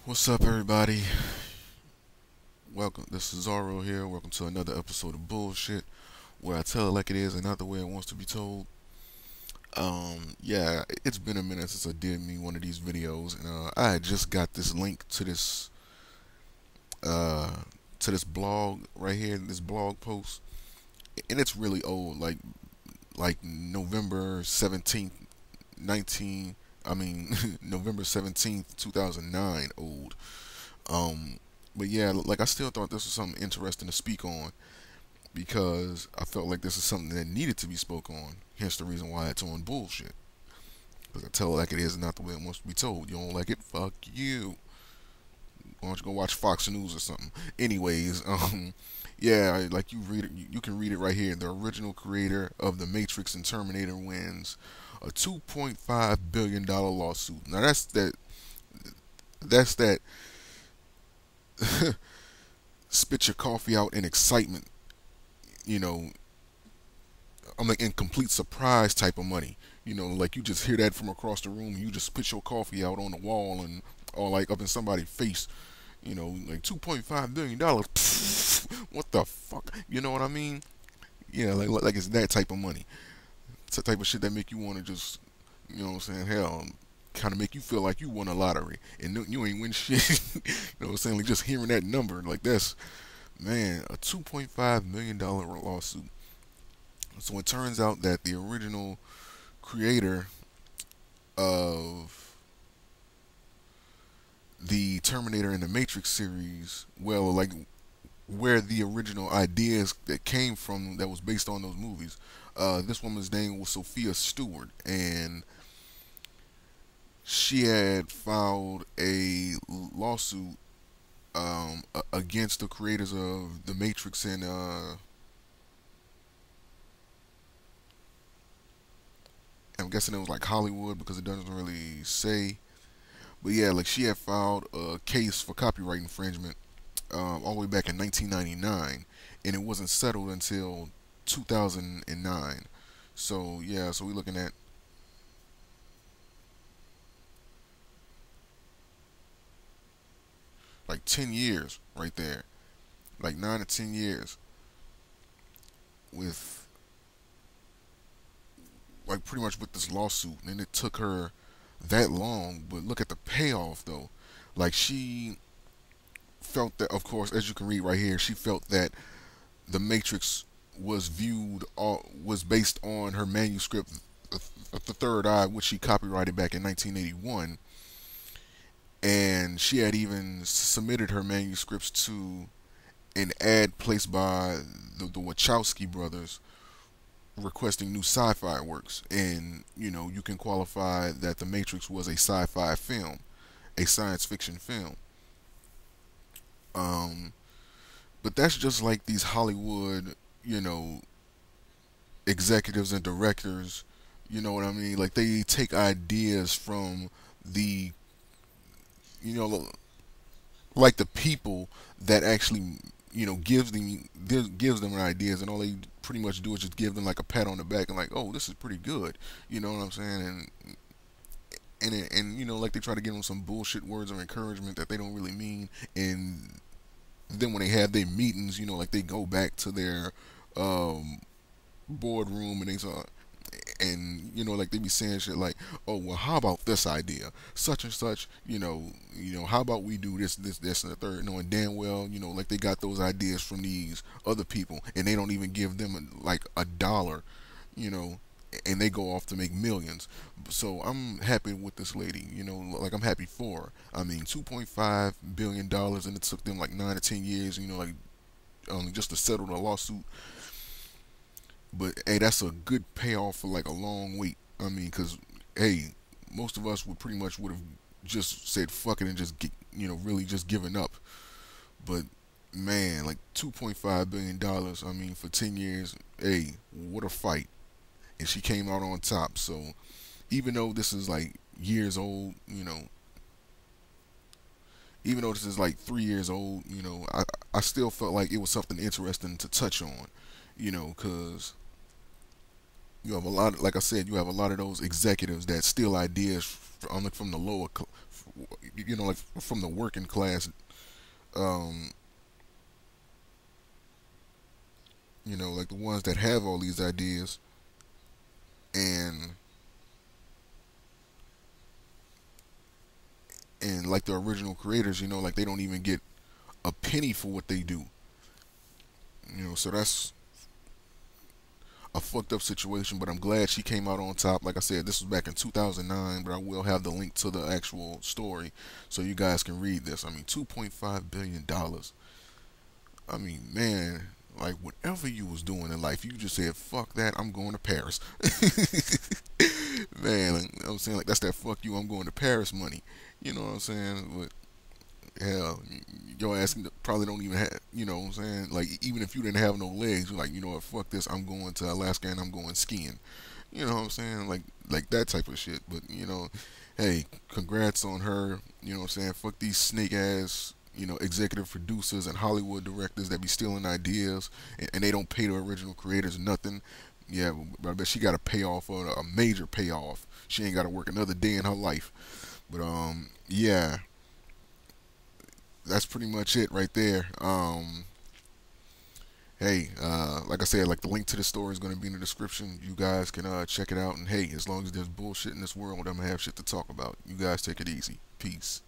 What's up, everybody? Welcome. This is Zaro here. Welcome to another episode of Bullshit, where I tell it like it is and not the way it wants to be told. Yeah, it's been a minute since I did me one of these videos, and I had just got this link uh to this blog right here, this blog post, and it's really old, like November 17th, 19. I mean, November 17th, 2009, old. Um, but yeah, like I still thought this was something interesting to speak on because I felt like this is something that needed to be spoke on. Hence the reason why it's on bullshit. Because I tell it like it is and not the way it wants to be told. You don't like it? Fuck you. Why don't you go watch Fox News or something? Anyways, yeah, like you read it, you can read it right here. The original creator of The Matrix and Terminator wins a $2.5 billion lawsuit. Now that's that spit your coffee out in excitement, you know, I'm like in complete surprise type of money. Like you just hear that from across the room and you just spit your coffee out on the wall and or like up in somebody's face, like $2.5 billion. What the fuck? You know what I mean? Yeah, like it's that type of money. It's the type of shit that make you want to just, you know what I'm saying? Hell, kind of make you feel like you won a lottery and you ain't win shit. You know what I'm saying? Like just hearing that number, like that's man, a $2.5 million lawsuit. So it turns out that the original creator of the Terminator and the Matrix series, well, like where the original ideas that came from that was based on those movies, this woman's name was Sophia Stewart, and she had filed a lawsuit against the creators of the Matrix and I'm guessing it was like Hollywood because it doesn't really say. But yeah, like she had filed a case for copyright infringement all the way back in 1999, and it wasn't settled until 2009. So yeah, so we're looking at like 10 years right there, like 9 to 10 years with like pretty much with this lawsuit, and it took her that long. But look at the payoff though. Like she felt that, of course, as you can read right here, she felt that the Matrix was based on her manuscript, The Third Eye, which she copyrighted back in 1981, and she had even submitted her manuscripts to an ad placed by the Wachowski brothers requesting new sci-fi works, and you can qualify that The Matrix was a sci-fi film, a science fiction film. Um, but that's just like these Hollywood, you know, executives and directors, you know what I mean? Like they take ideas from the, you know, like the people that actually, gives them ideas, and all they pretty much do is just give them like a pat on the back and like, oh, this is pretty good, you know what I'm saying? And like they try to give them some bullshit words of encouragement that they don't really mean, and then when they have their meetings, like they go back to their um, boardroom and they saw and like they be saying shit like, oh well, how about this idea, such and such, how about we do this and the third, knowing damn well, like they got those ideas from these other people and they don't even give them like a dollar, you know and they go off to make millions. So I'm happy with this lady, like I'm happy for her. I mean, $2.5 billion, and it took them like 9 to 10 years, like just to settle the lawsuit. But hey, that's a good payoff for like a long wait. I mean, because hey, most of us would have just said fuck it and just really just given up. But man, like $2.5 billion. I mean, for 10 years, hey, what a fight! And she came out on top. So even though this is like years old, even though this is like 3 years old, I still felt like it was something interesting to touch on, because You have a lot, like I said, you have a lot of those executives that steal ideas from the lower, like from the working class, um, like the ones that have all these ideas, and like the original creators, like they don't even get a penny for what they do. So that's a fucked up situation, but I'm glad she came out on top. Like I said, this was back in 2009, but I will have the link to the actual story so you guys can read this. I mean, $2.5 billion. I mean, man, like whatever you was doing in life, you just said, fuck that, I'm going to Paris. Man, I'm saying, like, that's that fuck you, I'm going to Paris money. You know what I'm saying? But hell, your ass probably don't even have, what I'm saying? Like, even if you didn't have no legs, you're like, you know what, fuck this, I'm going to Alaska and I'm going skiing. You know what I'm saying? Like that type of shit. But, hey, congrats on her. You know what I'm saying? Fuck these snake ass, executive producers and Hollywood directors that be stealing ideas and they don't pay the original creators nothing. Yeah, but I bet she got a payoff, or a major payoff. She ain't got to work another day in her life. But yeah, that's pretty much it right there. Hey, like I said, like the link to the story is going to be in the description. You guys can check it out. And hey, as long as there's bullshit in this world, I'm gonna have shit to talk about. You guys take it easy. Peace.